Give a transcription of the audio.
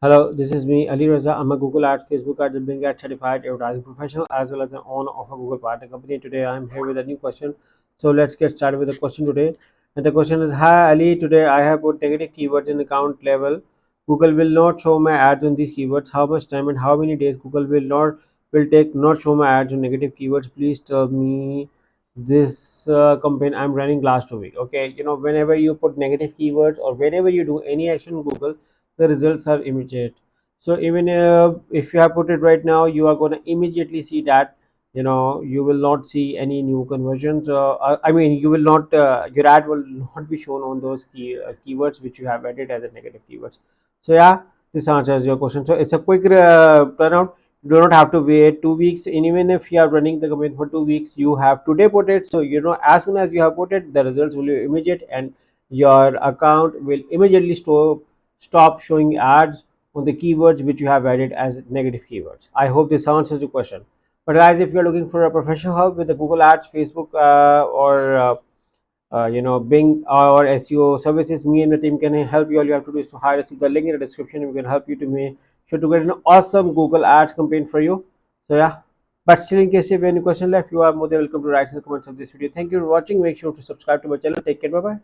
Hello, this is me, Ali Raza. I'm a Google Ads, Facebook Ads, and Bing Ads certified advertising professional as well as an owner of a Google partner company. Today, I'm here with a new question. So let's get started with the question today. And the question is, Hi Ali, today I have put negative keywords in account level. Google will not show my ads on these keywords. How much time and how many days Google will take not show my ads on negative keywords? Please tell me this campaign I'm running last week. Okay, whenever you put negative keywords or whenever you do any action in Google, the results are immediate. So even if you have put it right now, you are going to immediately see that you will not see any new conversions. I mean, you will not your ad will not be shown on those keywords which you have added as a negative keywords. So yeah, this answers your question. So it's a quick turnout. You do not have to wait 2 weeks. And even if you are running the campaign for 2 weeks, you have today put it. So as soon as you have put it, the results will be immediate, and your account will immediately stop showing ads on the keywords which you have added as negative keywords. I hope this answers your question. But guys, if you're looking for a professional help with the Google Ads, Facebook, or Bing or SEO services, me and the team can help you. All you have to do is to hire us. The link in the description. We can help you to make sure to get an awesome Google Ads campaign for you. So yeah. But still, in case you have any question left, you are more than welcome to write in the comments of this video. Thank you for watching. Make sure to subscribe to my channel. Take care. Bye bye.